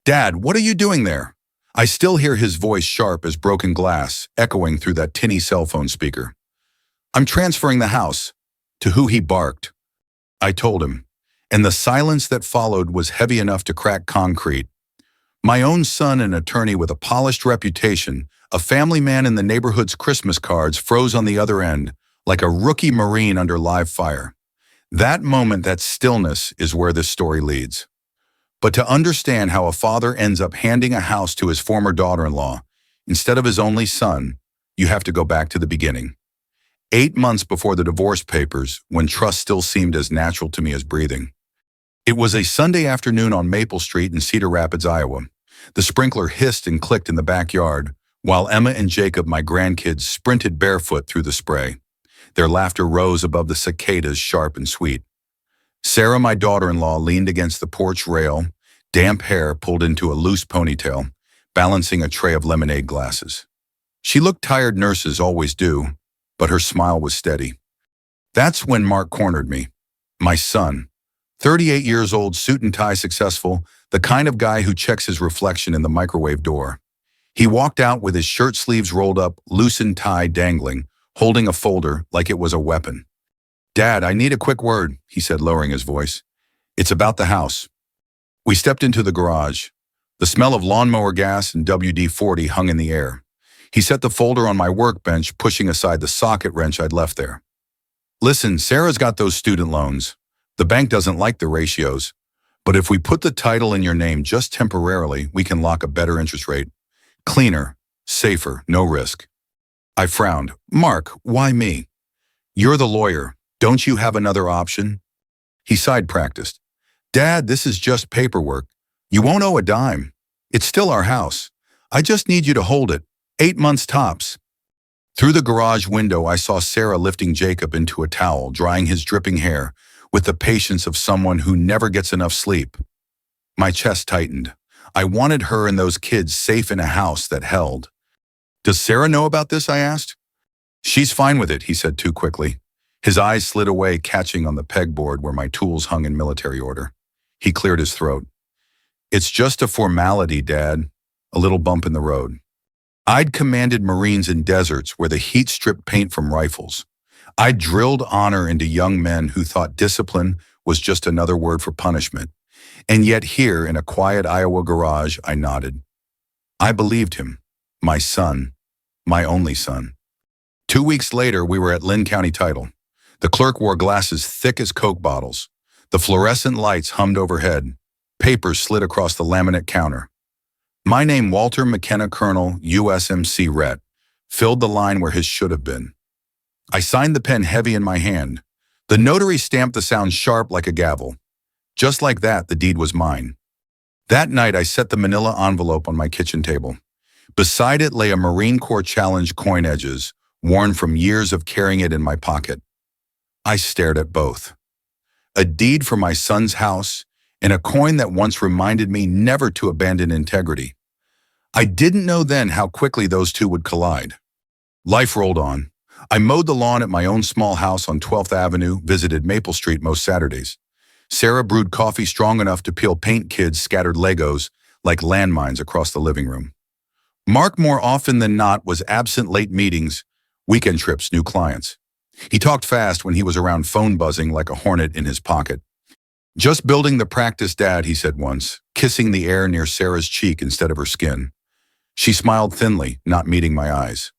"Dad, what are you doing there?" I still hear his voice sharp as broken glass, echoing through that tinny cell phone speaker. "I'm transferring the house." To who he barked. I told him, and the silence that followed was heavy enough to crack concrete. My own son, an attorney with a polished reputation, a family man in the neighborhood's Christmas cards, froze on the other end, like a rookie Marine under live fire. That moment, that stillness, is where this story leads. But to understand how a father ends up handing a house to his former daughter-in-law instead of his only son, you have to go back to the beginning. 8 months before the divorce papers, when trust still seemed as natural to me as breathing. It was a Sunday afternoon on Maple Street in Cedar Rapids, Iowa. The sprinkler hissed and clicked in the backyard, while Emma and Jacob, my grandkids, sprinted barefoot through the spray. Their laughter rose above the cicadas, sharp and sweet. Sarah, my daughter-in-law, leaned against the porch rail, damp hair pulled into a loose ponytail, balancing a tray of lemonade glasses. She looked tired, nurses always do, but her smile was steady. That's when Mark cornered me. My son, 38 years old, suit and tie successful, the kind of guy who checks his reflection in the microwave door. He walked out with his shirt sleeves rolled up, loosened tie dangling, holding a folder like it was a weapon. "Dad, I need a quick word," he said, lowering his voice. "It's about the house." We stepped into the garage. The smell of lawnmower gas and WD-40 hung in the air. He set the folder on my workbench, pushing aside the socket wrench I'd left there. "Listen, Sarah's got those student loans. The bank doesn't like the ratios, but if we put the title in your name just temporarily, we can lock a better interest rate. Cleaner, safer, no risk." I frowned. "Mark, why me?" "You're the lawyer. Don't you have another option?" He side-practiced. "Dad, this is just paperwork. You won't owe a dime. It's still our house. I just need you to hold it. 8 months tops." Through the garage window, I saw Sarah lifting Jacob into a towel, drying his dripping hair, with the patience of someone who never gets enough sleep. My chest tightened. I wanted her and those kids safe in a house that held. "Does Sarah know about this?" I asked. "She's fine with it," he said too quickly. His eyes slid away, catching on the pegboard where my tools hung in military order. He cleared his throat. "It's just a formality, Dad. A little bump in the road." I'd commanded Marines in deserts where the heat stripped paint from rifles. I'd drilled honor into young men who thought discipline was just another word for punishment. And yet here, in a quiet Iowa garage, I nodded. I believed him. My son. My only son. 2 weeks later, we were at Lynn County Title. The clerk wore glasses thick as Coke bottles. The fluorescent lights hummed overhead. Papers slid across the laminate counter. My name, Walter McKenna, Colonel, USMC Ret, filled the line where his should have been. I signed the pen heavy in my hand. The notary stamped the sound sharp like a gavel. Just like that, the deed was mine. That night, I set the manila envelope on my kitchen table. Beside it lay a Marine Corps Challenge coin edges, worn from years of carrying it in my pocket. I stared at both. A deed for my son's house, and a coin that once reminded me never to abandon integrity. I didn't know then how quickly those two would collide. Life rolled on. I mowed the lawn at my own small house on 12th Avenue, visited Maple Street most Saturdays. Sarah brewed coffee strong enough to peel paint kids' scattered Legos like landmines across the living room. Mark, more often than not, was absent late meetings, weekend trips, new clients. He talked fast when he was around, phone buzzing like a hornet in his pocket. "Just building the practice, Dad," he said once, kissing the air near Sarah's cheek instead of her skin. She smiled thinly, not meeting my eyes.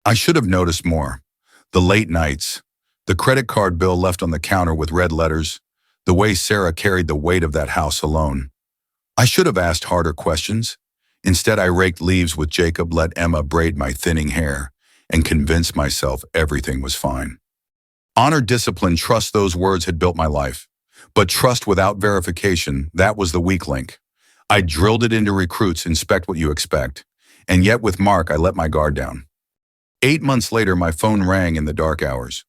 I should have noticed more. The late nights, the credit card bill left on the counter with red letters, the way Sarah carried the weight of that house alone. I should have asked harder questions. Instead, I raked leaves with Jacob, let Emma braid my thinning hair, and convinced myself everything was fine. Honor, discipline, trust, those words had built my life. But trust without verification, that was the weak link. I drilled it into recruits, inspect what you expect. And yet with Mark, I let my guard down. 8 months later, my phone rang in the dark hours.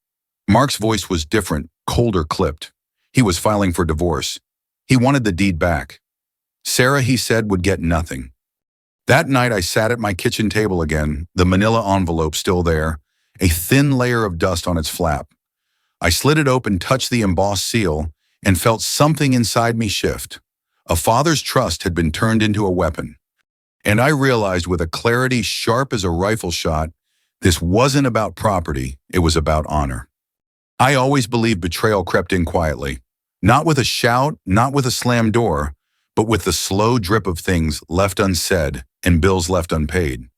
Mark's voice was different, colder, clipped. He was filing for divorce. He wanted the deed back. Sarah, he said, would get nothing. That night, I sat at my kitchen table again, the manila envelope still there, a thin layer of dust on its flap. I slid it open, touched the embossed seal, and felt something inside me shift. A father's trust had been turned into a weapon. And I realized with a clarity sharp as a rifle shot, this wasn't about property, it was about honor. I always believed betrayal crept in quietly. Not with a shout, not with a slammed door, but with the slow drip of things left unsaid and bills left unpaid.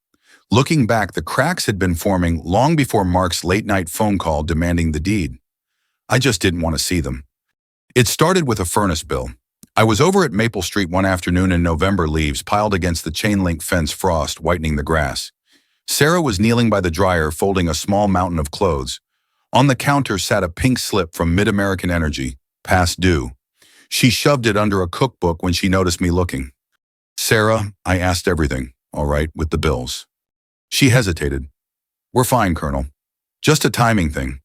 Looking back, the cracks had been forming long before Mark's late-night phone call demanding the deed. I just didn't want to see them. It started with a furnace bill. I was over at Maple Street one afternoon in November, leaves piled against the chain-link fence, frost whitening the grass. Sarah was kneeling by the dryer, folding a small mountain of clothes. On the counter sat a pink slip from Mid-American Energy, past due. She shoved it under a cookbook when she noticed me looking. "Sarah, I asked everything, all right, with the bills." She hesitated. "We're fine, Colonel. Just a timing thing."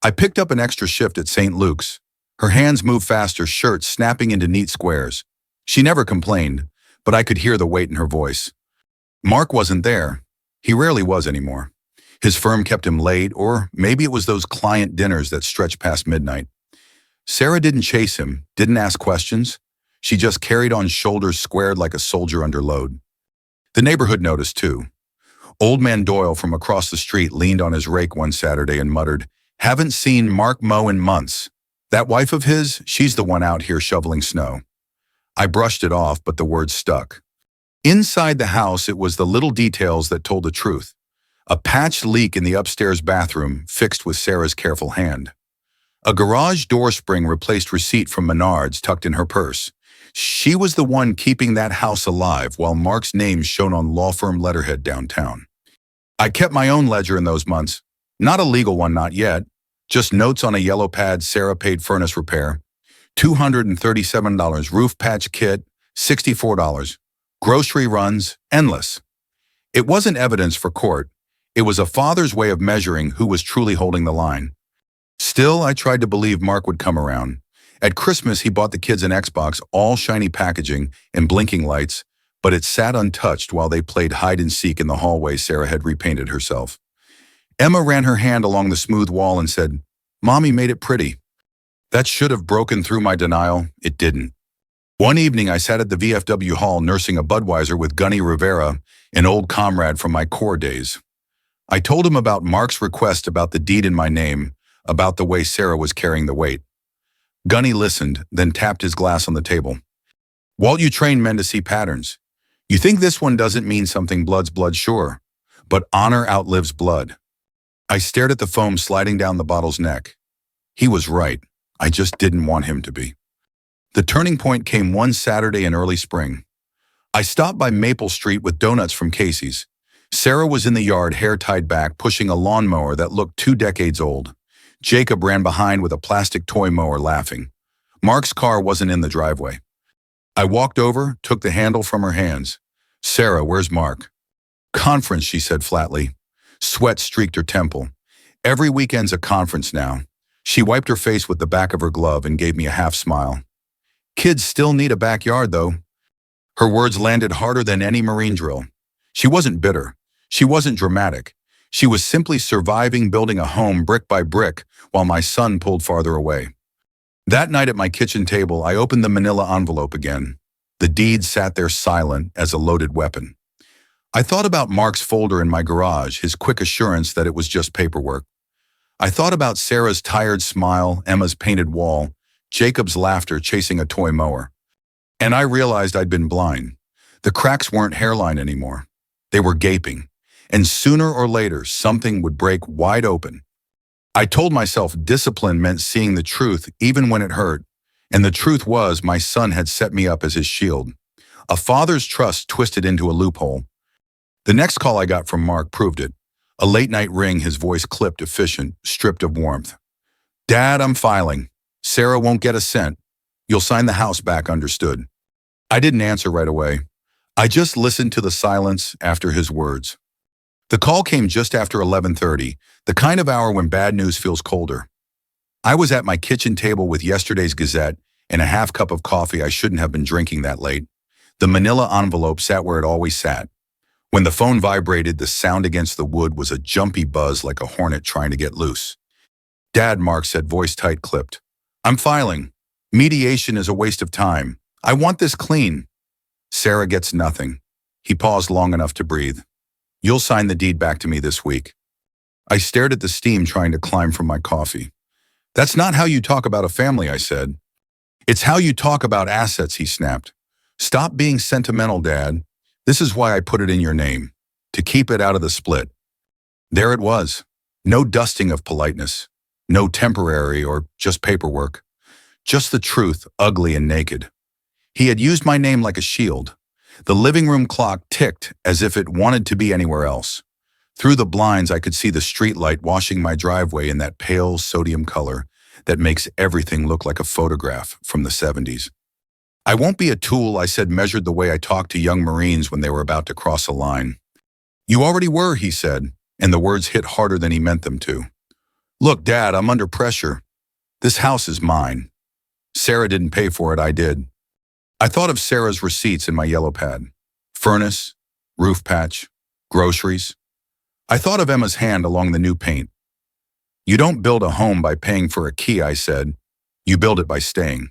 I picked up an extra shift at St. Luke's. Her hands moved faster, shirt snapping into neat squares. She never complained, but I could hear the weight in her voice. Mark wasn't there. He rarely was anymore. His firm kept him late, or maybe it was those client dinners that stretched past midnight. Sarah didn't chase him, didn't ask questions. She just carried on, shoulders squared like a soldier under load. The neighborhood noticed too. Old man Doyle from across the street leaned on his rake one Saturday and muttered, "Haven't seen Mark mow in months. That wife of his, she's the one out here shoveling snow." I brushed it off, but the words stuck. Inside the house, it was the little details that told the truth. A patched leak in the upstairs bathroom, fixed with Sarah's careful hand. A garage door spring replaced receipt from Menards tucked in her purse. She was the one keeping that house alive while Mark's name shone on law firm letterhead downtown. I kept my own ledger in those months. Not a legal one, not yet. Just notes on a yellow pad. Sarah paid furnace repair, $237, roof patch kit, $64. Grocery runs, endless. It wasn't evidence for court. It was a father's way of measuring who was truly holding the line. Still, I tried to believe Mark would come around. At Christmas, he bought the kids an Xbox, all shiny packaging and blinking lights, but it sat untouched while they played hide and seek in the hallway Sarah had repainted herself. Emma ran her hand along the smooth wall and said, "Mommy made it pretty." That should have broken through my denial. It didn't. One evening, I sat at the VFW hall nursing a Budweiser with Gunny Rivera, an old comrade from my Corps days. I told him about Mark's request about the deed in my name, about the way Sarah was carrying the weight. Gunny listened, then tapped his glass on the table. "Walt, you train men to see patterns. You think this one doesn't mean something? Blood's blood, sure. But honor outlives blood." I stared at the foam sliding down the bottle's neck. He was right. I just didn't want him to be. The turning point came one Saturday in early spring. I stopped by Maple Street with donuts from Casey's. Sarah was in the yard, hair tied back, pushing a lawnmower that looked 2 decades old. Jacob ran behind with a plastic toy mower, laughing. Mark's car wasn't in the driveway. I walked over, took the handle from her hands. "Sarah, where's Mark?" "Conference," she said flatly. Sweat streaked her temple. "Every weekend's a conference now." She wiped her face with the back of her glove and gave me a half smile. "Kids still need a backyard, though." Her words landed harder than any Marine drill. She wasn't bitter. She wasn't dramatic. She was simply surviving, building a home brick by brick while my son pulled farther away. That night at my kitchen table, I opened the manila envelope again. The deed sat there silent as a loaded weapon. I thought about Mark's folder in my garage, his quick assurance that it was just paperwork. I thought about Sarah's tired smile, Emma's painted wall, Jacob's laughter chasing a toy mower. And I realized I'd been blind. The cracks weren't hairline anymore. They were gaping. And sooner or later, something would break wide open. I told myself discipline meant seeing the truth even when it hurt. And the truth was my son had set me up as his shield. A father's trust twisted into a loophole. The next call I got from Mark proved it. A late-night ring, his voice clipped, efficient, stripped of warmth. "Dad, I'm filing. Sarah won't get a cent. You'll sign the house back, understood?" I didn't answer right away. I just listened to the silence after his words. The call came just after 11:30, the kind of hour when bad news feels colder. I was at my kitchen table with yesterday's Gazette and a half cup of coffee I shouldn't have been drinking that late. The manila envelope sat where it always sat. When the phone vibrated, the sound against the wood was a jumpy buzz like a hornet trying to get loose. "Dad," Mark said, voice tight-clipped. "I'm filing. Mediation is a waste of time. I want this clean. Sarah gets nothing. He paused long enough to breathe. You'll sign the deed back to me this week. I stared at the steam trying to climb from my coffee. That's not how you talk about a family, I said. It's how you talk about assets, he snapped. Stop being sentimental, Dad. This is why I put it in your name, to keep it out of the split. There it was. No dusting of politeness. No temporary or just paperwork. Just the truth, ugly and naked. He had used my name like a shield. The living room clock ticked as if it wanted to be anywhere else. Through the blinds, I could see the streetlight washing my driveway in that pale sodium color that makes everything look like a photograph from the 70s. I won't be a tool, I said, measured the way I talked to young Marines when they were about to cross a line. You already were, he said, and the words hit harder than he meant them to. Look, Dad, I'm under pressure. This house is mine. Sarah didn't pay for it, I did. I thought of Sarah's receipts in my yellow pad. Furnace, roof patch, groceries. I thought of Emma's hand along the new paint. You don't build a home by paying for a key, I said. You build it by staying.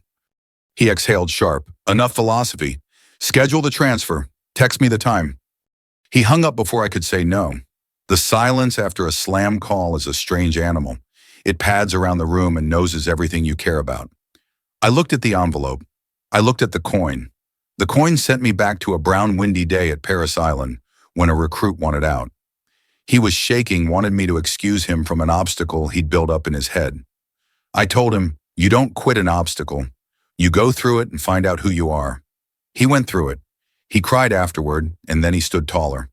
He exhaled sharp. Enough philosophy. Schedule the transfer. Text me the time. He hung up before I could say no. The silence after a slam call is a strange animal. It pads around the room and noses everything you care about. I looked at the envelope. I looked at the coin. The coin sent me back to a brown, windy day at Paris Island when a recruit wanted out. He was shaking, wanted me to excuse him from an obstacle he'd built up in his head. I told him, you don't quit an obstacle. You go through it and find out who you are. He went through it. He cried afterward, and then he stood taller.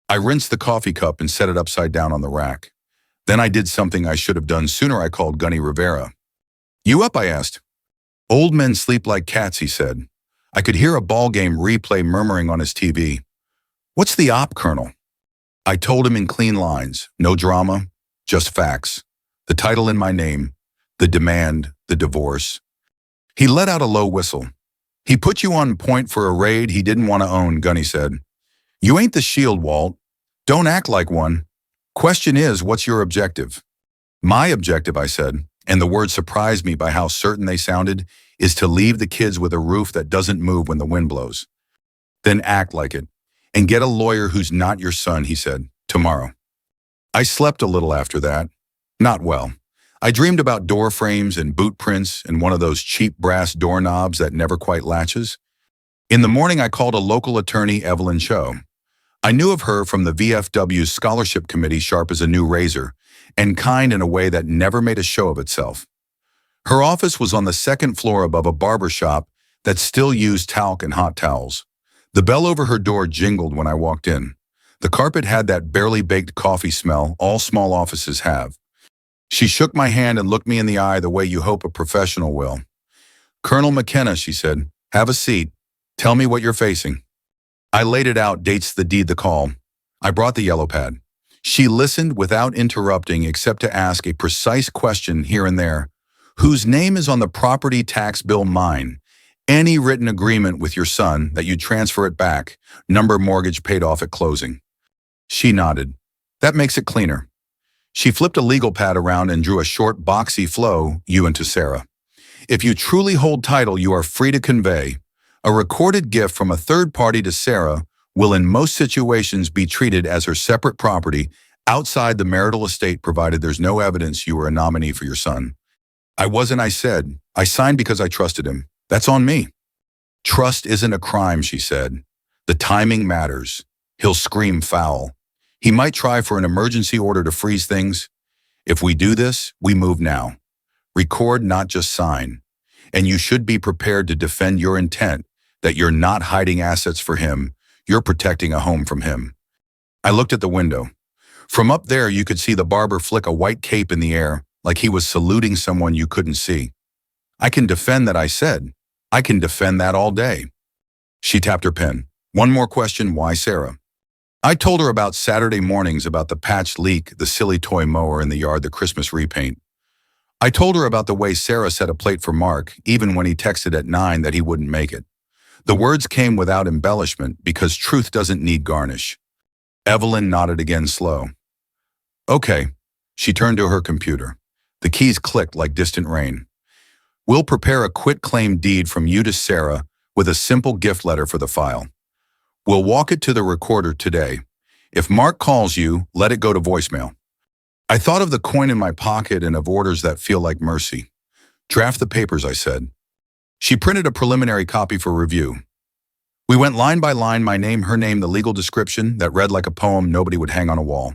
I rinsed the coffee cup and set it upside down on the rack. Then I did something I should have done sooner. I called Gunny Rivera. You up? I asked. Old men sleep like cats, he said. I could hear a ball game replay murmuring on his TV. What's the op, Colonel? I told him in clean lines, no drama, just facts. The title in my name, the demand, the divorce. He let out a low whistle. He put you on point for a raid he didn't want to own, Gunny said. You ain't the shield, Walt. Don't act like one. Question is, what's your objective? My objective, I said, and the word surprised me by how certain they sounded, is to leave the kids with a roof that doesn't move when the wind blows. Then act like it. And get a lawyer who's not your son, he said, tomorrow. I slept a little after that. Not well. I dreamed about door frames and boot prints and one of those cheap brass doorknobs that never quite latches. In the morning, I called a local attorney, Evelyn Cho. I knew of her from the VFW's scholarship committee, sharp as a new razor, and kind in a way that never made a show of itself. Her office was on the second floor above a barber shop that still used talc and hot towels. The bell over her door jingled when I walked in. The carpet had that barely baked coffee smell all small offices have. She shook my hand and looked me in the eye the way you hope a professional will. Colonel McKenna, she said, have a seat. Tell me what you're facing. I laid it out, dates, the deed, the call. I brought the yellow pad. She listened without interrupting except to ask a precise question here and there. Whose name is on the property tax bill? Mine. Any written agreement with your son that you transfer it back, number mortgage paid off at closing. She nodded. That makes it cleaner. She flipped a legal pad around and drew a short, boxy flow, you and to Sarah. If you truly hold title, you are free to convey. A recorded gift from a third party to Sarah will in most situations be treated as her separate property outside the marital estate provided there's no evidence you were a nominee for your son. I wasn't, I said. I signed because I trusted him. That's on me. Trust isn't a crime, she said. The timing matters. He'll scream foul. He might try for an emergency order to freeze things. If we do this, we move now. Record, not just sign. And you should be prepared to defend your intent that you're not hiding assets for him, you're protecting a home from him. I looked at the window. From up there, you could see the barber flick a white cape in the air, like he was saluting someone you couldn't see. I can defend that, I said. I can defend that all day. She tapped her pen. One more question, why Sarah? I told her about Saturday mornings, about the patched leak, the silly toy mower in the yard, the Christmas repaint. I told her about the way Sarah set a plate for Mark, even when he texted at 9 that he wouldn't make it. The words came without embellishment because truth doesn't need garnish. Evelyn nodded again, slow. Okay. She turned to her computer. The keys clicked like distant rain. We'll prepare a quitclaim deed from you to Sarah with a simple gift letter for the file. We'll walk it to the recorder today. If Mark calls you, let it go to voicemail. I thought of the coin in my pocket and of orders that feel like mercy. Draft the papers, I said. She printed a preliminary copy for review. We went line by line, my name, her name, the legal description that read like a poem nobody would hang on a wall.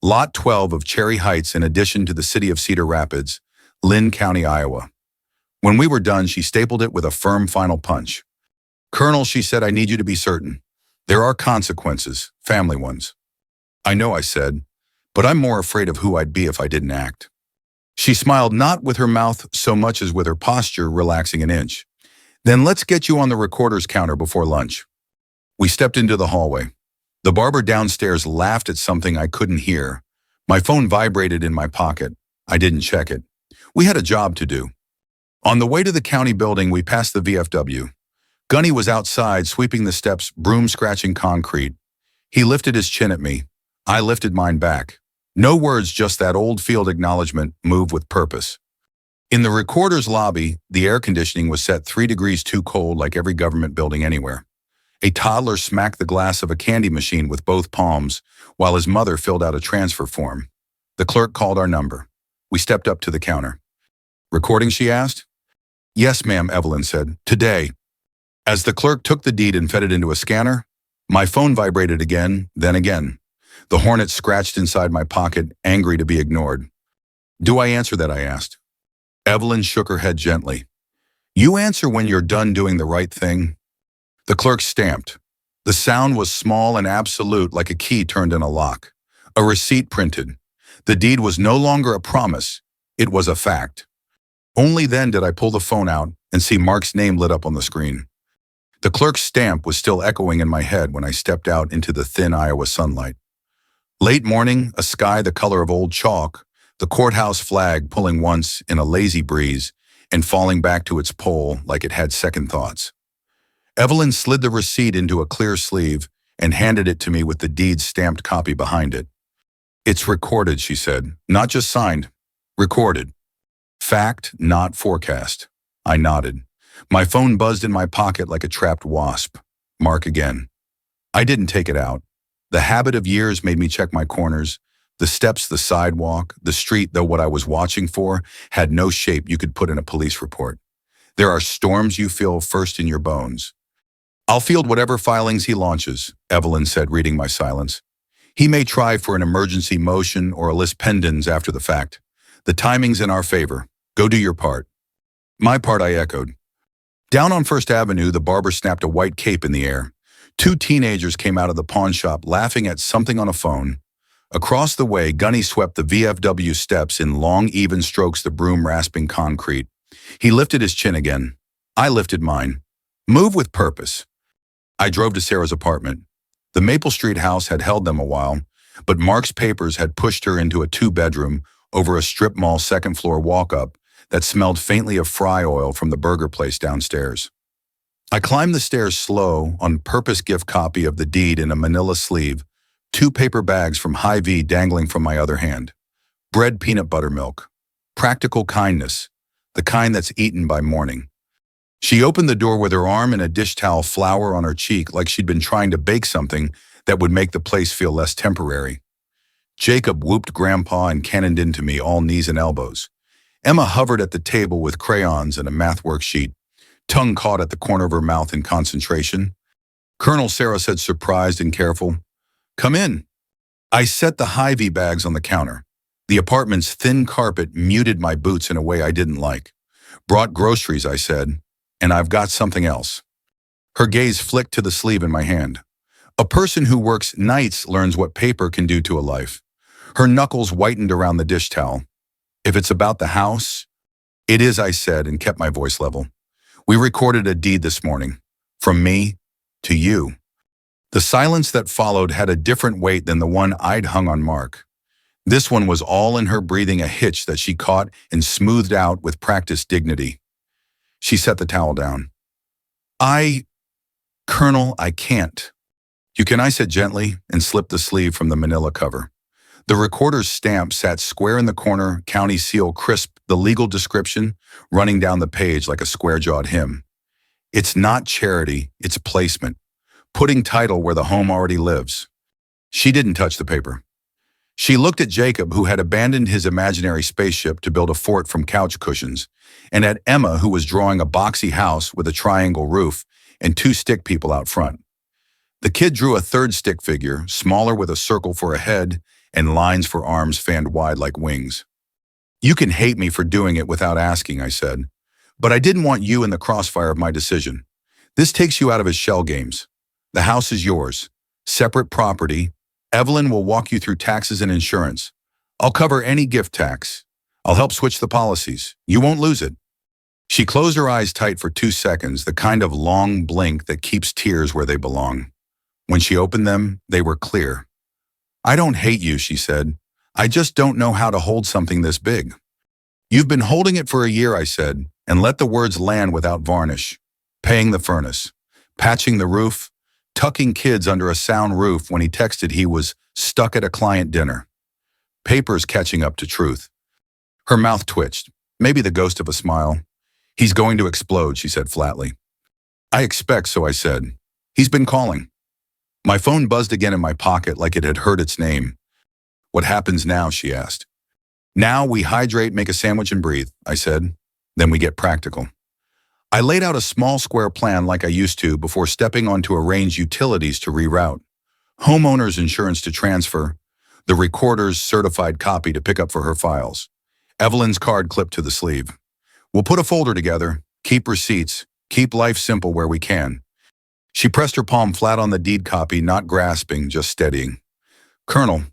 Lot 12 of Cherry Heights in addition to the city of Cedar Rapids, Lynn County, Iowa. When we were done, she stapled it with a firm final punch. Colonel, she said, I need you to be certain. There are consequences, family ones. I know, I said, but I'm more afraid of who I'd be if I didn't act. She smiled, not with her mouth so much as with her posture relaxing an inch. Then let's get you on the recorder's counter before lunch. We stepped into the hallway. The barber downstairs laughed at something I couldn't hear. My phone vibrated in my pocket. I didn't check it. We had a job to do. On the way to the county building, we passed the VFW. Gunny was outside, sweeping the steps, broom scratching concrete. He lifted his chin at me. I lifted mine back. No words, just that old field acknowledgement, move with purpose. In the recorder's lobby, the air conditioning was set 3 degrees too cold, like every government building anywhere. A toddler smacked the glass of a candy machine with both palms, while his mother filled out a transfer form. The clerk called our number. We stepped up to the counter. Recording, she asked. Yes, ma'am, Evelyn said. Today. As the clerk took the deed and fed it into a scanner, my phone vibrated again, then again. The hornet scratched inside my pocket, angry to be ignored. Do I answer that, I asked. Evelyn shook her head gently. You answer when you're done doing the right thing. The clerk stamped. The sound was small and absolute, like a key turned in a lock. A receipt printed. The deed was no longer a promise. It was a fact. Only then did I pull the phone out and see Mark's name lit up on the screen. The clerk's stamp was still echoing in my head when I stepped out into the thin Iowa sunlight. Late morning, a sky the color of old chalk, the courthouse flag pulling once in a lazy breeze and falling back to its pole like it had second thoughts. Evelyn slid the receipt into a clear sleeve and handed it to me with the deed's stamped copy behind it. It's recorded, she said, not just signed, recorded. Fact, not forecast. I nodded. My phone buzzed in my pocket like a trapped wasp. Mark again. I didn't take it out. The habit of years made me check my corners. The steps, the sidewalk, the street, though what I was watching for had no shape you could put in a police report. There are storms you feel first in your bones. I'll field whatever filings he launches, Evelyn said, reading my silence. He may try for an emergency motion or a lis pendens after the fact. The timing's in our favor. Go do your part. My part, I echoed. Down on First Avenue, the barber snapped a white cape in the air. 2 teenagers came out of the pawn shop laughing at something on a phone. Across the way, Gunny swept the VFW steps in long, even strokes, the broom rasping concrete. He lifted his chin again. I lifted mine. Move with purpose. I drove to Sarah's apartment. The Maple Street house had held them a while, but Mark's papers had pushed her into a 2-bedroom over a strip mall second-floor walk-up that smelled faintly of fry oil from the burger place downstairs. I climbed the stairs slow, on purpose gift copy of the deed in a manila sleeve, 2 paper bags from Hy-Vee dangling from my other hand. Bread, peanut butter milk. Practical kindness, the kind that's eaten by morning. She opened the door with her arm and a dish towel flour on her cheek like she'd been trying to bake something that would make the place feel less temporary. Jacob whooped Grandpa and cannoned into me, all knees and elbows. Emma hovered at the table with crayons and a math worksheet, tongue caught at the corner of her mouth in concentration. Colonel, Sarah said, surprised and careful. Come in. I set the Hy-Vee bags on the counter. The apartment's thin carpet muted my boots in a way I didn't like. Brought groceries, I said, and I've got something else. Her gaze flicked to the sleeve in my hand. A person who works nights learns what paper can do to a life. Her knuckles whitened around the dish towel. If it's about the house, it is, I said, and kept my voice level. We recorded a deed this morning, from me to you. The silence that followed had a different weight than the one I'd hung on Mark. This one was all in her breathing, a hitch that she caught and smoothed out with practiced dignity. She set the towel down. Colonel, I can't. You can, I said gently, and slipped the sleeve from the manila cover. The recorder's stamp sat square in the corner, county seal crisp, the legal description running down the page like a square-jawed hymn. It's not charity, it's placement. Putting title where the home already lives. She didn't touch the paper. She looked at Jacob, who had abandoned his imaginary spaceship to build a fort from couch cushions, and at Emma, who was drawing a boxy house with a triangle roof and two stick people out front. The kid drew a third stick figure, smaller with a circle for a head and lines for arms fanned wide like wings. You can hate me for doing it without asking, I said, but I didn't want you in the crossfire of my decision. This takes you out of his shell games. The house is yours. Separate property. Evelyn will walk you through taxes and insurance. I'll cover any gift tax. I'll help switch the policies. You won't lose it. She closed her eyes tight for 2 seconds, the kind of long blink that keeps tears where they belong. When she opened them, they were clear. I don't hate you, she said. I just don't know how to hold something this big. You've been holding it for a year, I said, and let the words land without varnish. Paying the furnace, patching the roof, tucking kids under a sound roof when he texted he was stuck at a client dinner. Papers catching up to truth. Her mouth twitched, maybe the ghost of a smile. He's going to explode, she said flatly. I expect so, I said. He's been calling. My phone buzzed again in my pocket like it had heard its name. What happens now, she asked. Now we hydrate, make a sandwich, and breathe, I said. Then we get practical. I laid out a small square plan like I used to before stepping onto arrange utilities to reroute. Homeowner's insurance to transfer. The recorder's certified copy to pick up for her files. Evelyn's card clipped to the sleeve. We'll put a folder together, keep receipts, keep life simple where we can. She pressed her palm flat on the deed copy, not grasping, just steadying. Colonel,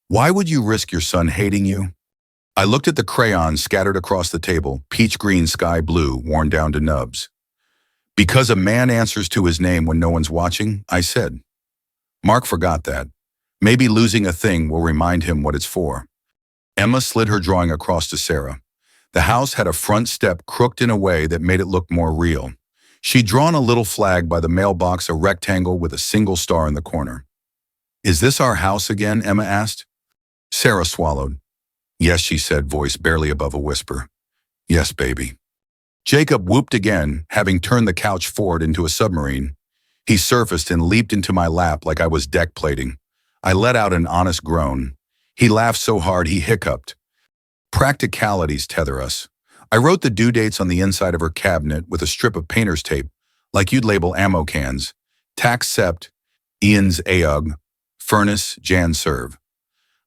why would you risk your son hating you? I looked at the crayons scattered across the table, peach green, sky blue, worn down to nubs. Because a man answers to his name when no one's watching, I said. Mark forgot that. Maybe losing a thing will remind him what it's for. Emma slid her drawing across to Sarah. The house had a front step crooked in a way that made it look more real. She'd drawn a little flag by the mailbox, a rectangle with a single star in the corner. Is this our house again? Emma asked. Sarah swallowed. Yes, she said, voice barely above a whisper. Yes, baby. Jacob whooped again, having turned the couch forward into a submarine. He surfaced and leaped into my lap like I was deck plating. I let out an honest groan. He laughed so hard he hiccuped. Practicalities tether us. I wrote the due dates on the inside of her cabinet with a strip of painter's tape, like you'd label ammo cans. Tax sept, Ian's AUG, furnace, Jan serve.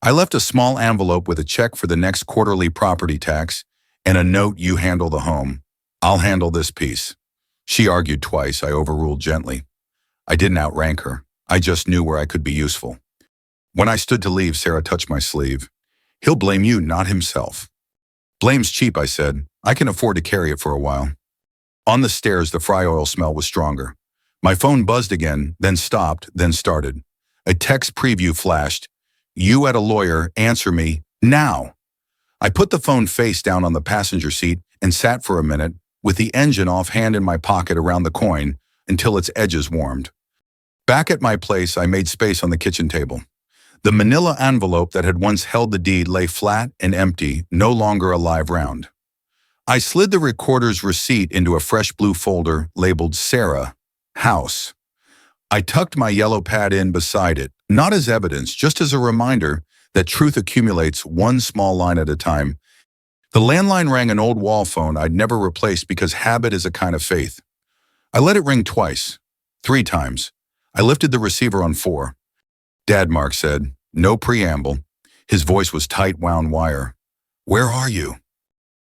I left a small envelope with a check for the next quarterly property tax and a note, you handle the home. I'll handle this piece. She argued twice. I overruled gently. I didn't outrank her. I just knew where I could be useful. When I stood to leave, Sarah touched my sleeve. He'll blame you, not himself. Blame's cheap, I said. I can afford to carry it for a while. On the stairs, the fry oil smell was stronger. My phone buzzed again, then stopped, then started. A text preview flashed. You at a lawyer, answer me, now. I put the phone face down on the passenger seat and sat for a minute with the engine offhand in my pocket around the coin until its edges warmed. Back at my place, I made space on the kitchen table. The manila envelope that had once held the deed lay flat and empty, no longer a live round. I slid the recorder's receipt into a fresh blue folder labeled Sarah, House. I tucked my yellow pad in beside it, not as evidence, just as a reminder that truth accumulates one small line at a time. The landline rang, an old wall phone I'd never replaced because habit is a kind of faith. I let it ring twice, 3 times. I lifted the receiver on 4. Dad, Mark said, no preamble. His voice was tight wound wire. Where are you?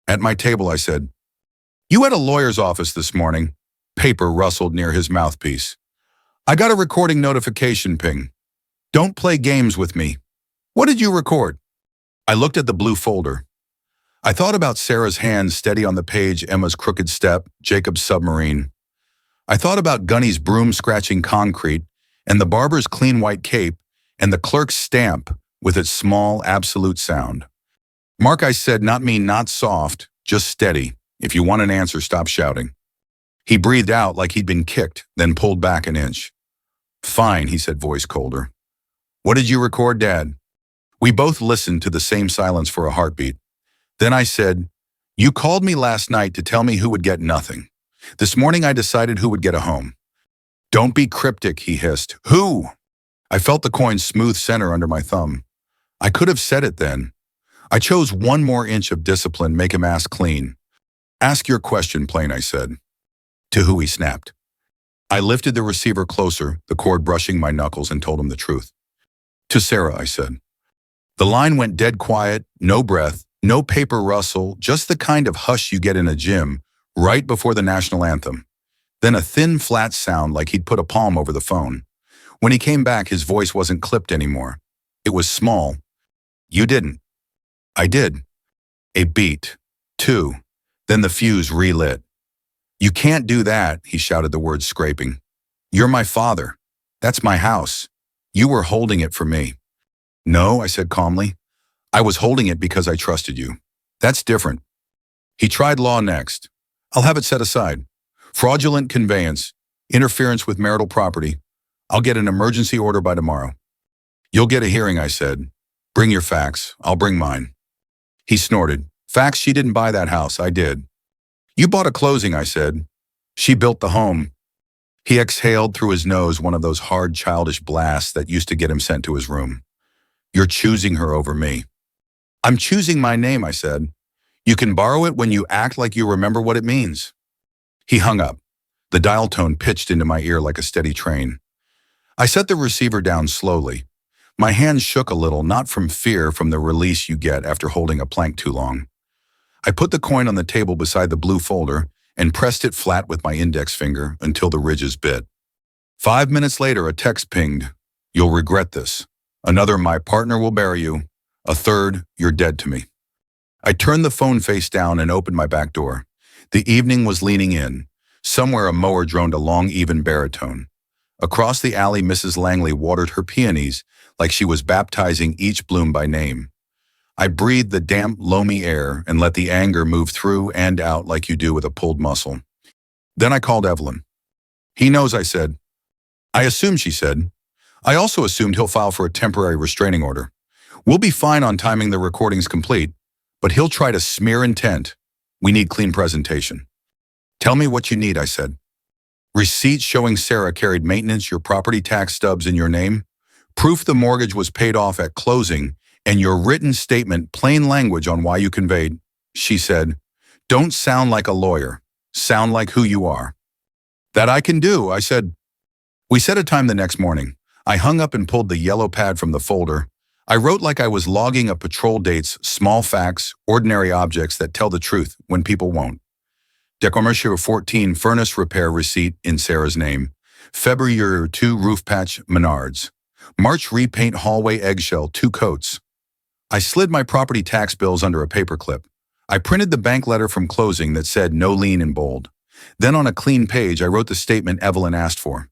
At my table, I said. You at a lawyer's office this morning. Paper rustled near his mouthpiece. I got a recording notification ping. Don't play games with me. What did you record? I looked at the blue folder. I thought about Sarah's hand steady on the page, Emma's crooked step, Jacob's submarine. I thought about Gunny's broom scratching concrete and the barber's clean white cape and the clerk's stamp with its small, absolute sound. Mark, I said, not mean, not soft, just steady. If you want an answer, stop shouting. He breathed out like he'd been kicked, then pulled back an inch. Fine, he said, voice colder. What did you record, Dad? We both listened to the same silence for a heartbeat. Then I said, you called me last night to tell me who would get nothing. This morning I decided who would get a home. Don't be cryptic, he hissed. Who? I felt the coin's smooth center under my thumb. I could have said it then. I chose one more inch of discipline, make him ask clean. Ask your question plain, I said. To who, he snapped. I lifted the receiver closer, the cord brushing my knuckles, and told him the truth. To Sarah, I said. The line went dead quiet, no breath, no paper rustle, just the kind of hush you get in a gym right before the national anthem. Then a thin, flat sound like he'd put a palm over the phone. When he came back, his voice wasn't clipped anymore. It was small. You didn't. I did. A beat. 2. Then the fuse relit. You can't do that, he shouted, the words scraping. You're my father. That's my house. You were holding it for me. No, I said calmly. I was holding it because I trusted you. That's different. He tried law next. I'll have it set aside. Fraudulent conveyance, interference with marital property. I'll get an emergency order by tomorrow. You'll get a hearing, I said. Bring your facts. I'll bring mine. He snorted. Facts? She didn't buy that house. I did. You bought a closing, I said. She built the home. He exhaled through his nose, one of those hard, childish blasts that used to get him sent to his room. You're choosing her over me. I'm choosing my name, I said. You can borrow it when you act like you remember what it means. He hung up. The dial tone pitched into my ear like a steady train. I set the receiver down slowly. My hands shook a little, not from fear, from the release you get after holding a plank too long. I put the coin on the table beside the blue folder and pressed it flat with my index finger until the ridges bit. 5 minutes later, a text pinged. You'll regret this. Another, my partner will bury you. A third, you're dead to me. I turned the phone face down and opened my back door. The evening was leaning in. Somewhere a mower droned a long, even baritone. Across the alley, Mrs. Langley watered her peonies like she was baptizing each bloom by name. I breathed the damp, loamy air and let the anger move through and out like you do with a pulled muscle. Then I called Evelyn. He knows, I said. I assume, she said. I also assumed he'll file for a temporary restraining order. We'll be fine on timing the recordings complete, but he'll try to smear intent. We need clean presentation. Tell me what you need, I said. Receipts showing Sarah carried maintenance, your property tax stubs in your name, proof the mortgage was paid off at closing, and your written statement, plain language on why you conveyed. She said, don't sound like a lawyer. Sound like who you are. That I can do, I said. We set a time the next morning. I hung up and pulled the yellow pad from the folder. I wrote like I was logging a patrol, dates, small facts, ordinary objects that tell the truth when people won't. Decommercial 14 furnace repair receipt in Sarah's name. February 2 roof patch Menards. March repaint hallway eggshell 2 coats. I slid my property tax bills under a paperclip. I printed the bank letter from closing that said no lien in bold. Then on a clean page, I wrote the statement Evelyn asked for.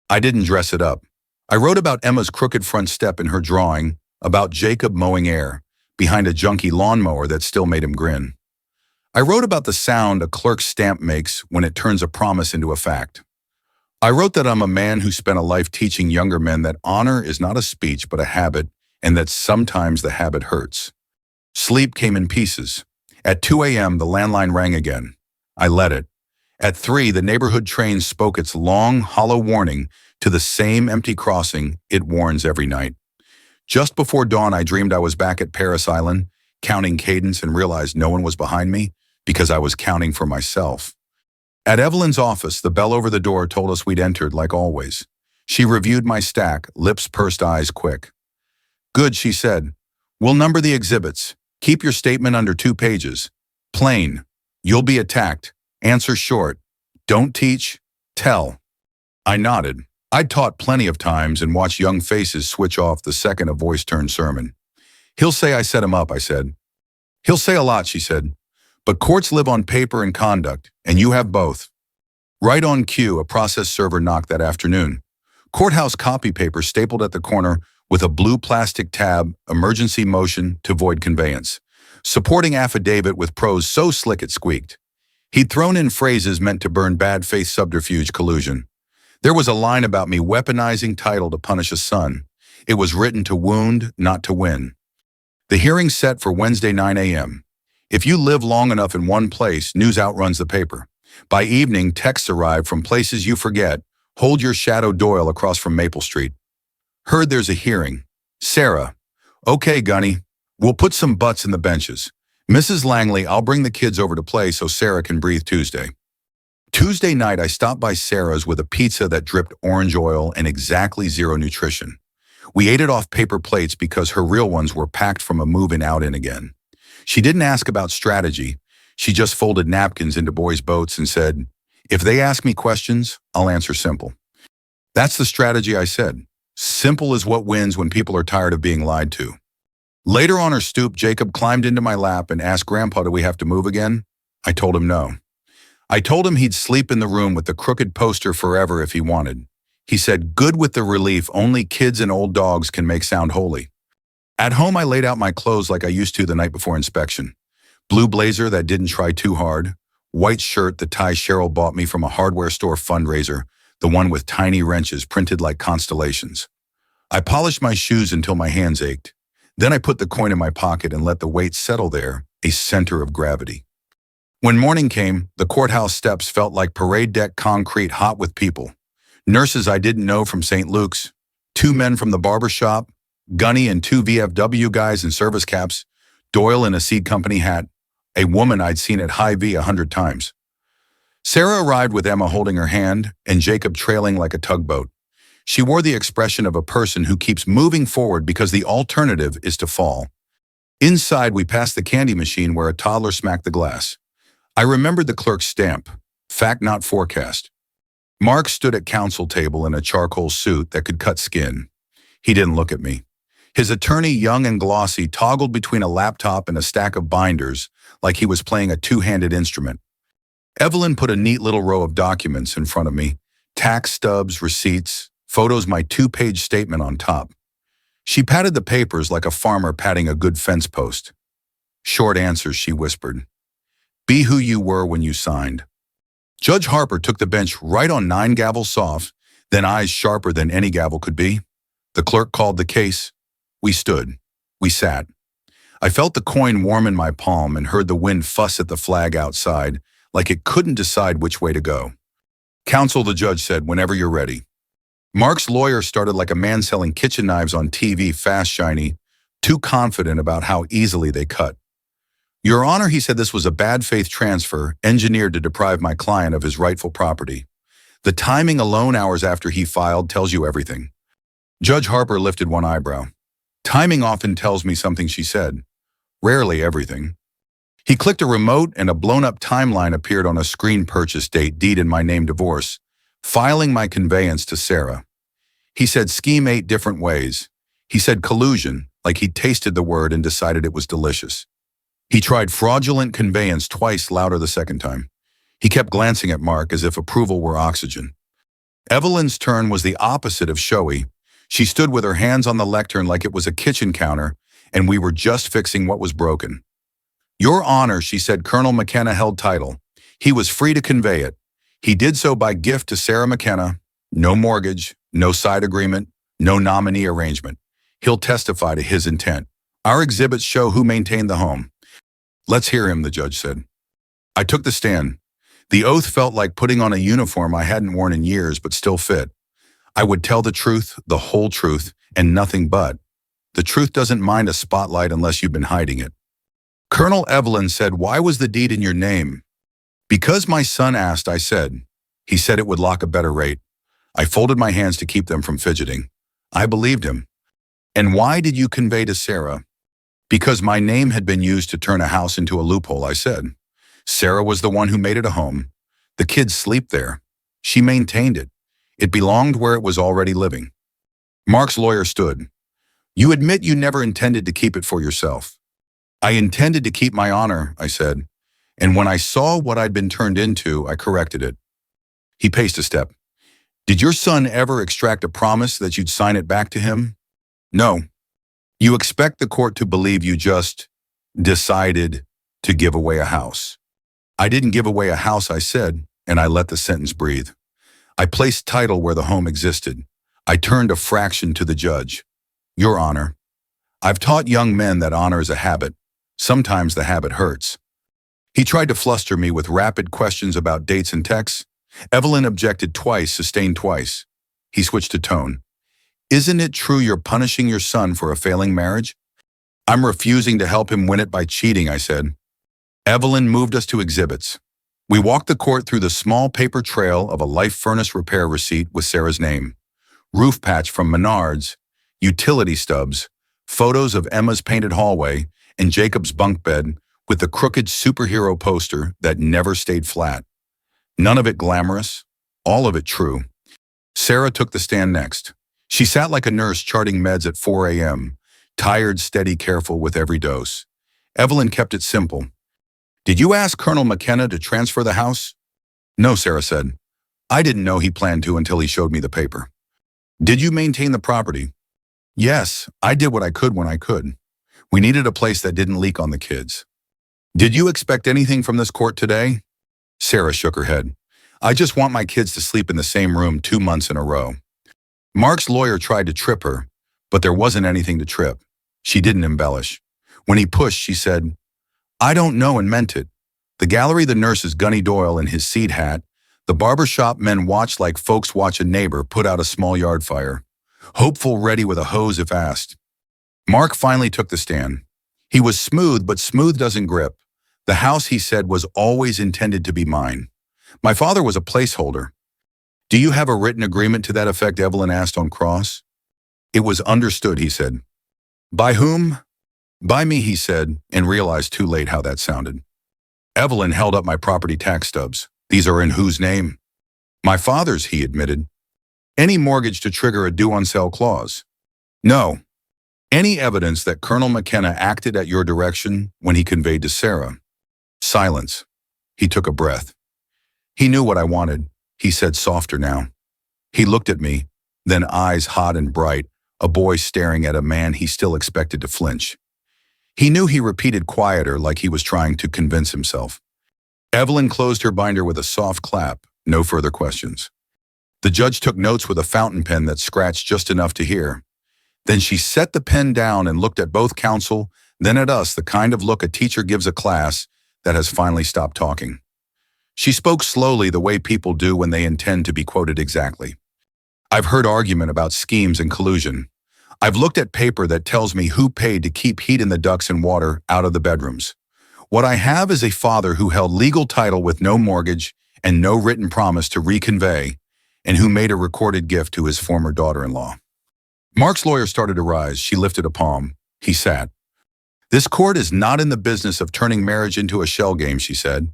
I didn't dress it up. I wrote about Emma's crooked front step in her drawing, about Jacob mowing air, behind a junky lawnmower that still made him grin. I wrote about the sound a clerk's stamp makes when it turns a promise into a fact. I wrote that I'm a man who spent a life teaching younger men that honor is not a speech but a habit, and that sometimes the habit hurts. Sleep came in pieces. At 2 a.m., the landline rang again. I let it. At 3, the neighborhood train spoke its long, hollow warning to the same empty crossing it warns every night. Just before dawn, I dreamed I was back at Paris Island, counting cadence, and realized no one was behind me because I was counting for myself. At Evelyn's office, the bell over the door told us we'd entered like always. She reviewed my stack, lips pursed, eyes quick. Good, she said. We'll number the exhibits. Keep your statement under 2 pages. Plain. You'll be attacked. Answer short. Don't teach. Tell. I nodded. I'd taught plenty of times and watched young faces switch off the second a voice turned sermon. He'll say I set him up, I said. He'll say a lot, she said. But courts live on paper and conduct, and you have both. Right on cue, a process server knocked that afternoon. Courthouse copy paper stapled at the corner with a blue plastic tab, emergency motion to void conveyance. Supporting affidavit with prose so slick it squeaked. He'd thrown in phrases meant to burn bad faith subterfuge collusion. There was a line about me weaponizing title to punish a son. It was written to wound, not to win. The hearing set for Wednesday 9 a.m. If you live long enough in one place, news outruns the paper. By evening, texts arrived from places you forget. Hold your shadow Doyle across from Maple Street. Heard there's a hearing. Sarah. Okay, Gunny. We'll put some butts in the benches. Mrs. Langley, I'll bring the kids over to play so Sarah can breathe Tuesday. Tuesday night, I stopped by Sarah's with a pizza that dripped orange oil and exactly zero nutrition. We ate it off paper plates because her real ones were packed from a move-in out-in again. She didn't ask about strategy. She just folded napkins into boys' boats and said, if they ask me questions, I'll answer simple. That's the strategy, I said. Simple is what wins when people are tired of being lied to. Later on her stoop, Jacob climbed into my lap and asked Grandpa, do we have to move again? I told him no. I told him he'd sleep in the room with the crooked poster forever if he wanted. He said, good with the relief, only kids and old dogs can make sound holy. At home, I laid out my clothes like I used to the night before inspection. Blue blazer that didn't try too hard, white shirt the tie Cheryl bought me from a hardware store fundraiser, the one with tiny wrenches printed like constellations. I polished my shoes until my hands ached. Then I put the coin in my pocket and let the weight settle there, a center of gravity. When morning came, the courthouse steps felt like parade deck concrete hot with people. Nurses I didn't know from St. Luke's, 2 men from the barber shop, Gunny and 2 VFW guys in service caps, Doyle in a seed company hat, a woman I'd seen at Hy-Vee 100 times. Sarah arrived with Emma holding her hand and Jacob trailing like a tugboat. She wore the expression of a person who keeps moving forward because the alternative is to fall. Inside, we passed the candy machine where a toddler smacked the glass. I remembered the clerk's stamp, fact not forecast. Mark stood at counsel table in a charcoal suit that could cut skin. He didn't look at me. His attorney, young and glossy, toggled between a laptop and a stack of binders like he was playing a two-handed instrument. Evelyn put a neat little row of documents in front of me, tax stubs, receipts, photos, my 2-page statement on top. She patted the papers like a farmer patting a good fence post. Short answers, she whispered. Be who you were when you signed. Judge Harper took the bench right on 9 gavels soft, then eyes sharper than any gavel could be. The clerk called the case. We stood. We sat. I felt the coin warm in my palm and heard the wind fuss at the flag outside like it couldn't decide which way to go. Counsel, the judge said, whenever you're ready. Mark's lawyer started like a man selling kitchen knives on TV, fast, shiny, too confident about how easily they cut. Your Honor, he said this was a bad faith transfer engineered to deprive my client of his rightful property. The timing alone hours after he filed tells you everything. Judge Harper lifted one eyebrow. Timing often tells me something, she said. Rarely everything. He clicked a remote and a blown-up timeline appeared on a screen purchase date, deed in my name, divorce, filing my conveyance to Sarah. He said scheme 8 different ways. He said collusion, like he'd tasted the word and decided it was delicious. He tried fraudulent conveyance twice, louder the second time. He kept glancing at Mark as if approval were oxygen. Evelyn's turn was the opposite of showy. She stood with her hands on the lectern like it was a kitchen counter, and we were just fixing what was broken. Your Honor, she said, Colonel McKenna held title. He was free to convey it. He did so by gift to Sarah McKenna. No mortgage, no side agreement, no nominee arrangement. He'll testify to his intent. Our exhibits show who maintained the home. Let's hear him, the judge said. I took the stand. The oath felt like putting on a uniform I hadn't worn in years but still fit. I would tell the truth, the whole truth, and nothing but. The truth doesn't mind a spotlight unless you've been hiding it. Colonel Evelyn said, why was the deed in your name? Because my son asked, I said. He said it would lock a better rate. I folded my hands to keep them from fidgeting. I believed him. And why did you convey to Sarah? Because my name had been used to turn a house into a loophole, I said. Sarah was the one who made it a home. The kids sleep there. She maintained it. It belonged where it was already living. Mark's lawyer stood. You admit you never intended to keep it for yourself. I intended to keep my honor, I said. And when I saw what I'd been turned into, I corrected it. He paced a step. Did your son ever extract a promise that you'd sign it back to him? No. You expect the court to believe you just decided to give away a house. I didn't give away a house, I said, and I let the sentence breathe. I placed title where the home existed. I turned a fraction to the judge. Your Honor, I've taught young men that honor is a habit. Sometimes the habit hurts. He tried to fluster me with rapid questions about dates and texts. Evelyn objected twice, sustained twice. He switched to tone. Isn't it true you're punishing your son for a failing marriage? I'm refusing to help him win it by cheating, I said. Evelyn moved us to exhibits. We walked the court through the small paper trail of a life furnace repair receipt with Sarah's name, roof patch from Menards, utility stubs, photos of Emma's painted hallway, and Jacob's bunk bed with the crooked superhero poster that never stayed flat. None of it glamorous, all of it true. Sarah took the stand next. She sat like a nurse charting meds at 4 a.m., tired, steady, careful with every dose. Evelyn kept it simple. Did you ask Colonel McKenna to transfer the house? No, Sarah said. I didn't know he planned to until he showed me the paper. Did you maintain the property? Yes, I did what I could when I could. We needed a place that didn't leak on the kids. Did you expect anything from this court today? Sarah shook her head. I just want my kids to sleep in the same room 2 months in a row. Mark's lawyer tried to trip her, but there wasn't anything to trip. She didn't embellish. When he pushed, she said, I don't know, and meant it. The gallery, the nurses, Gunny Doyle in his seed hat. The barbershop men watched like folks watch a neighbor put out a small yard fire, hopeful, ready with a hose if asked. Mark finally took the stand. He was smooth, but smooth doesn't grip. The house, he said, was always intended to be mine. My father was a placeholder. Do you have a written agreement to that effect? Evelyn asked on cross. It was understood, he said. By whom? By me, he said, and realized too late how that sounded. Evelyn held up my property tax stubs. These are in whose name? My father's, he admitted. Any mortgage to trigger a due on sale clause? No. Any evidence that Colonel McKenna acted at your direction when he conveyed to Sarah? Silence. He took a breath. He knew what I wanted, he said softer now. He looked at me, then eyes hot and bright, a boy staring at a man he still expected to flinch. He knew he repeated quieter like he was trying to convince himself. Evelyn closed her binder with a soft clap, no further questions. The judge took notes with a fountain pen that scratched just enough to hear. Then she set the pen down and looked at both counsel, then at us, the kind of look a teacher gives a class that has finally stopped talking. She spoke slowly, the way people do when they intend to be quoted exactly. I've heard argument about schemes and collusion. I've looked at paper that tells me who paid to keep heat in the ducts and water out of the bedrooms. What I have is a father who held legal title with no mortgage and no written promise to reconvey, and who made a recorded gift to his former daughter-in-law. Mark's lawyer started to rise. She lifted a palm. He sat. This court is not in the business of turning marriage into a shell game, she said.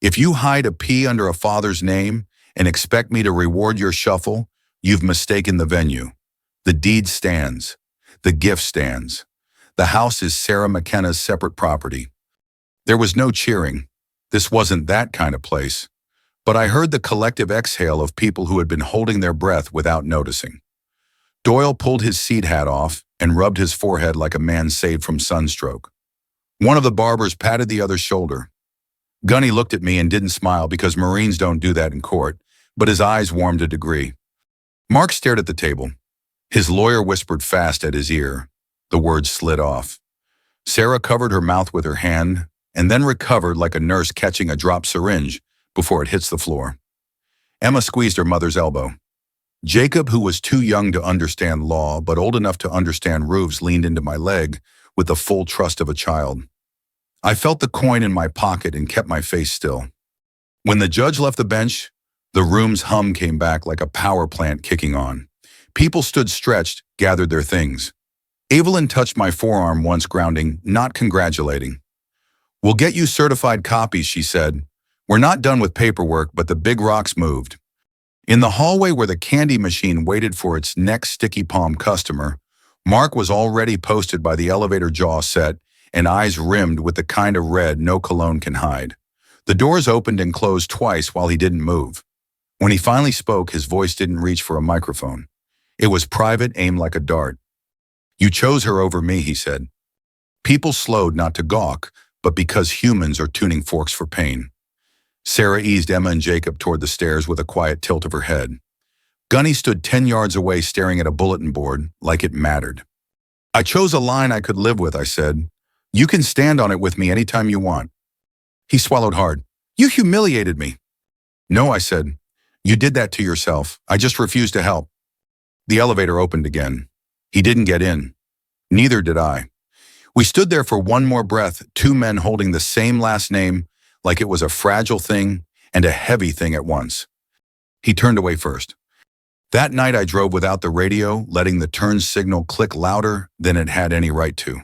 If you hide a P under a father's name and expect me to reward your shuffle, you've mistaken the venue. The deed stands. The gift stands. The house is Sarah McKenna's separate property. There was no cheering. This wasn't that kind of place. But I heard the collective exhale of people who had been holding their breath without noticing. Doyle pulled his seed hat off and rubbed his forehead like a man saved from sunstroke. One of the barbers patted the other's shoulder. Gunny looked at me and didn't smile because Marines don't do that in court, but his eyes warmed a degree. Mark stared at the table. His lawyer whispered fast at his ear. The words slid off. Sarah covered her mouth with her hand and then recovered like a nurse catching a dropped syringe before it hits the floor. Emma squeezed her mother's elbow. Jacob, who was too young to understand law but old enough to understand roofs, leaned into my leg with the full trust of a child. I felt the coin in my pocket and kept my face still. When the judge left the bench, the room's hum came back like a power plant kicking on. People stood stretched, gathered their things. Evelyn touched my forearm once, grounding, not congratulating. We'll get you certified copies, she said. We're not done with paperwork, but the big rocks moved. In the hallway where the candy machine waited for its next sticky palm customer, Mark was already posted by the elevator, jaw set and eyes rimmed with the kind of red no cologne can hide. The doors opened and closed twice while he didn't move. When he finally spoke, his voice didn't reach for a microphone. It was private, aimed like a dart. You chose her over me, he said. People slowed not to gawk, but because humans are tuning forks for pain. Sarah eased Emma and Jacob toward the stairs with a quiet tilt of her head. Gunny stood 10 yards away staring at a bulletin board like it mattered. I chose a line I could live with, I said. You can stand on it with me anytime you want. He swallowed hard. You humiliated me. No, I said. You did that to yourself. I just refused to help. The elevator opened again. He didn't get in. Neither did I. We stood there for one more breath, two men holding the same last name, like it was a fragile thing and a heavy thing at once. He turned away first. That night I drove without the radio, letting the turn signal click louder than it had any right to.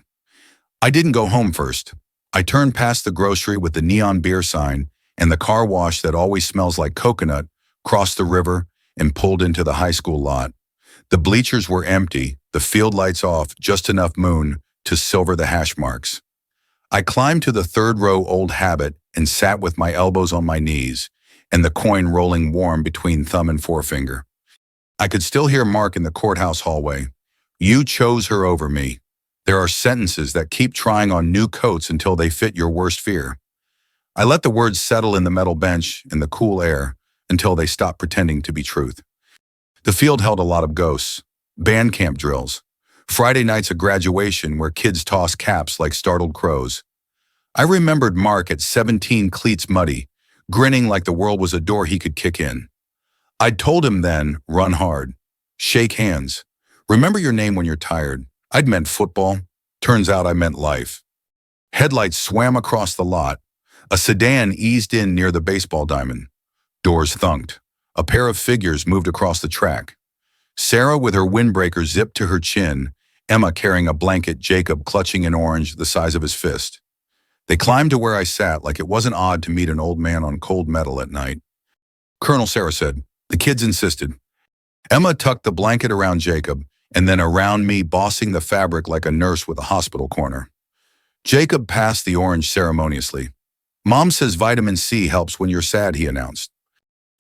I didn't go home first. I turned past the grocery with the neon beer sign and the car wash that always smells like coconut, crossed the river, and pulled into the high school lot. The bleachers were empty, the field lights off, just enough moon to silver the hash marks. I climbed to the third row Old Habit and sat with my elbows on my knees and the coin rolling warm between thumb and forefinger. I could still hear Mark in the courthouse hallway. You chose her over me. There are sentences that keep trying on new coats until they fit your worst fear. I let the words settle in the metal bench in the cool air until they stopped pretending to be truth. The field held a lot of ghosts, band camp drills, Friday nights of graduation where kids toss caps like startled crows. I remembered Mark at 17, cleats muddy, grinning like the world was a door he could kick in. I'd told him then, run hard, shake hands, remember your name when you're tired. I'd meant football. Turns out I meant life. Headlights swam across the lot. A sedan eased in near the baseball diamond. Doors thunked. A pair of figures moved across the track. Sarah with her windbreaker zipped to her chin, Emma carrying a blanket, Jacob clutching an orange the size of his fist. They climbed to where I sat like it wasn't odd to meet an old man on cold metal at night. Colonel, Sarah said. The kids insisted. Emma tucked the blanket around Jacob and then around me, bossing the fabric like a nurse with a hospital corner. Jacob passed the orange ceremoniously. Mom says vitamin C helps when you're sad, he announced.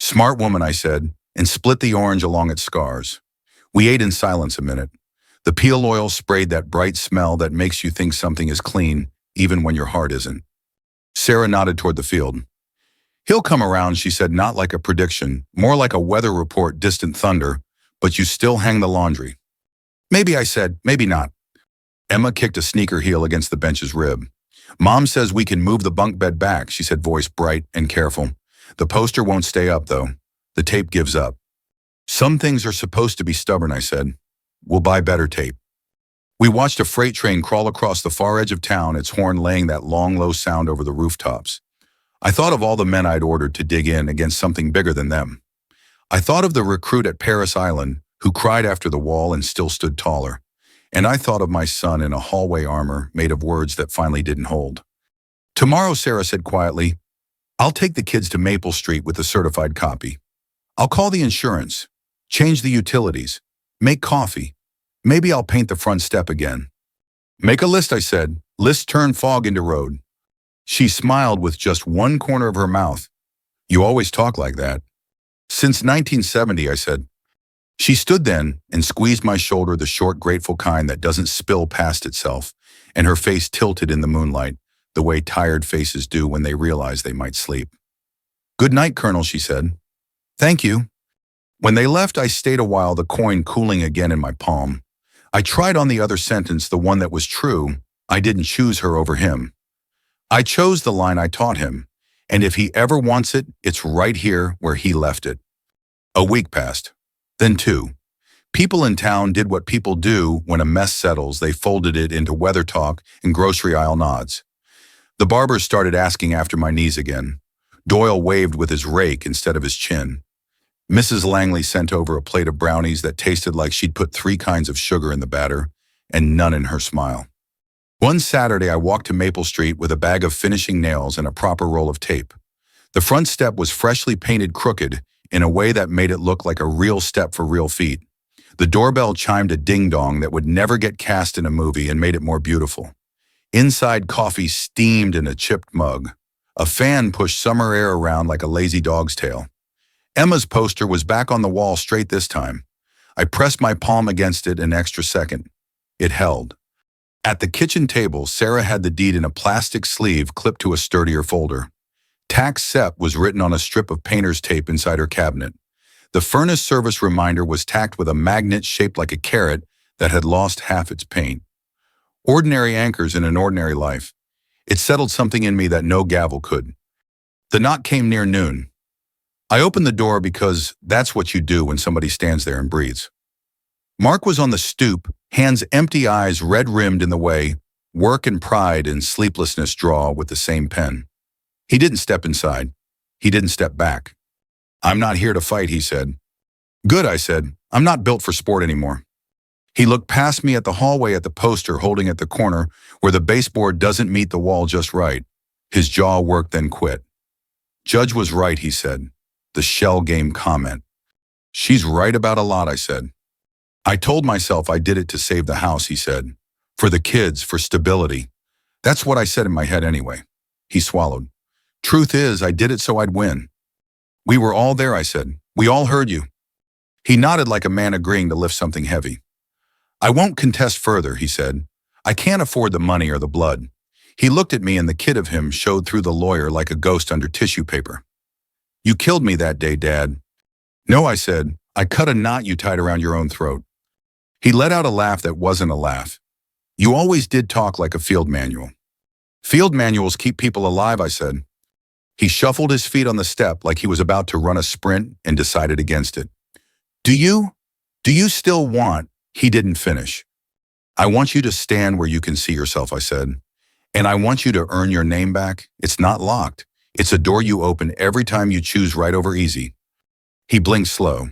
Smart woman, I said, and split the orange along its scars. We ate in silence a minute. The peel oil sprayed that bright smell that makes you think something is clean, even when your heart isn't. Sarah nodded toward the field. He'll come around, she said, not like a prediction, more like a weather report, distant thunder, but you still hang the laundry. Maybe, I said, maybe not. Emma kicked a sneaker heel against the bench's rib. Mom says we can move the bunk bed back, she said, voice bright and careful. The poster won't stay up, though. The tape gives up. Some things are supposed to be stubborn, I said. We'll buy better tape. We watched a freight train crawl across the far edge of town, its horn laying that long, low sound over the rooftops. I thought of all the men I'd ordered to dig in against something bigger than them. I thought of the recruit at Paris Island who cried after the wall and still stood taller. And I thought of my son in a hallway armor made of words that finally didn't hold. Tomorrow, Sarah said quietly, I'll take the kids to Maple Street with a certified copy. I'll call the insurance, change the utilities, make coffee. Maybe I'll paint the front step again. Make a list, I said. List turn fog into road. She smiled with just one corner of her mouth. You always talk like that. Since 1970, I said. She stood then and squeezed my shoulder, the short, grateful kind that doesn't spill past itself, and her face tilted in the moonlight, the way tired faces do when they realize they might sleep. Good night, Colonel, she said. Thank you. When they left, I stayed a while, the coin cooling again in my palm. I tried on the other sentence, the one that was true. I didn't choose her over him. I chose the line I taught him, and if he ever wants it, it's right here where he left it. A week passed. Then 2. People in town did what people do when a mess settles. They folded it into weather talk and grocery aisle nods. The barbers started asking after my knees again. Doyle waved with his rake instead of his chin. Mrs. Langley sent over a plate of brownies that tasted like she'd put 3 kinds of sugar in the batter, and none in her smile. One Saturday, I walked to Maple Street with a bag of finishing nails and a proper roll of tape. The front step was freshly painted crooked in a way that made it look like a real step for real feet. The doorbell chimed a ding-dong that would never get cast in a movie and made it more beautiful. Inside, coffee steamed in a chipped mug. A fan pushed summer air around like a lazy dog's tail. Emma's poster was back on the wall straight this time. I pressed my palm against it an extra second. It held. At the kitchen table, Sarah had the deed in a plastic sleeve clipped to a sturdier folder. Tax SEP was written on a strip of painter's tape inside her cabinet. The furnace service reminder was tacked with a magnet shaped like a carrot that had lost half its paint. Ordinary anchors in an ordinary life. It settled something in me that no gavel could. The knock came near noon. I opened the door because that's what you do when somebody stands there and breathes. Mark was on the stoop, hands empty, eyes red-rimmed in the way work and pride and sleeplessness draw with the same pen. He didn't step inside. He didn't step back. "I'm not here to fight," he said. "Good," I said. "I'm not built for sport anymore." He looked past me at the hallway at the poster holding at the corner where the baseboard doesn't meet the wall just right. His jaw worked, then quit. "Judge was right," he said. The shell game comment. "She's right about a lot," I said. "I told myself I did it to save the house," he said. "For the kids, for stability." "That's what I said in my head anyway." He swallowed. "Truth is, I did it so I'd win." "We were all there," I said. "We all heard you." He nodded like a man agreeing to lift something heavy. "I won't contest further," he said. "I can't afford the money or the blood." He looked at me and the kid of him showed through the lawyer like a ghost under tissue paper. "You killed me that day, Dad." "No," I said. "I cut a knot you tied around your own throat." He let out a laugh that wasn't a laugh. "You always did talk like a field manual." "Field manuals keep people alive," I said. He shuffled his feet on the step like he was about to run a sprint and decided against it. Do you still want?" He didn't finish. "I want you to stand where you can see yourself," I said. "And I want you to earn your name back. It's not locked. It's a door you open every time you choose right over easy." He blinked slow.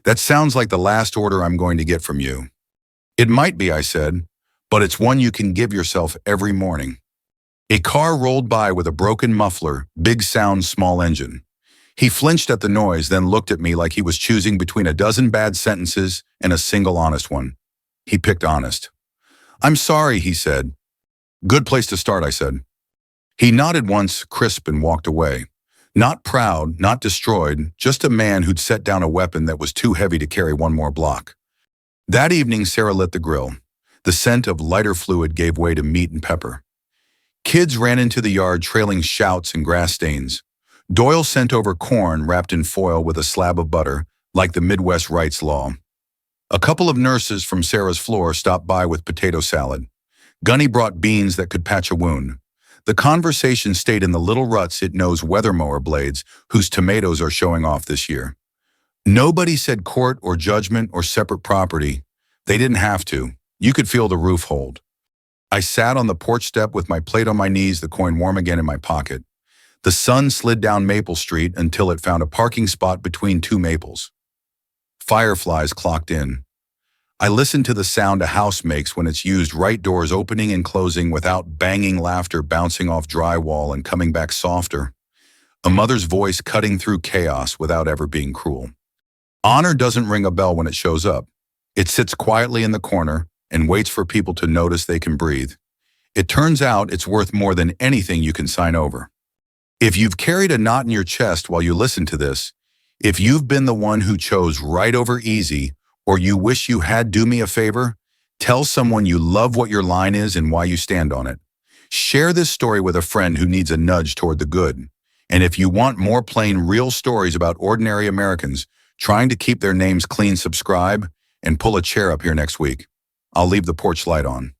"That sounds like the last order I'm going to get from you." "It might be," I said, "but it's one you can give yourself every morning." A car rolled by with a broken muffler, big sound, small engine. He flinched at the noise, then looked at me like he was choosing between a dozen bad sentences and a single honest one. He picked honest. "I'm sorry," he said. "Good place to start," I said. He nodded once, crisp, and walked away. Not proud, not destroyed, just a man who'd set down a weapon that was too heavy to carry one more block. That evening, Sarah lit the grill. The scent of lighter fluid gave way to meat and pepper. Kids ran into the yard trailing shouts and grass stains. Doyle sent over corn wrapped in foil with a slab of butter, like the Midwest rights law. A couple of nurses from Sarah's floor stopped by with potato salad. Gunny brought beans that could patch a wound. The conversation stayed in the little ruts it knows weather mower blades, whose tomatoes are showing off this year. Nobody said court or judgment or separate property. They didn't have to. You could feel the roof hold. I sat on the porch step with my plate on my knees, the coin warm again in my pocket. The sun slid down Maple Street until it found a parking spot between two maples. Fireflies clocked in. I listened to the sound a house makes when it's used, right doors opening and closing without banging, laughter bouncing off drywall and coming back softer. A mother's voice cutting through chaos without ever being cruel. Honor doesn't ring a bell when it shows up. It sits quietly in the corner and waits for people to notice they can breathe. It turns out it's worth more than anything you can sign over. If you've carried a knot in your chest while you listen to this, if you've been the one who chose right over easy, or you wish you had, do me a favor, tell someone you love what your line is and why you stand on it. Share this story with a friend who needs a nudge toward the good. And if you want more plain, real stories about ordinary Americans trying to keep their names clean, subscribe and pull a chair up here next week. I'll leave the porch light on.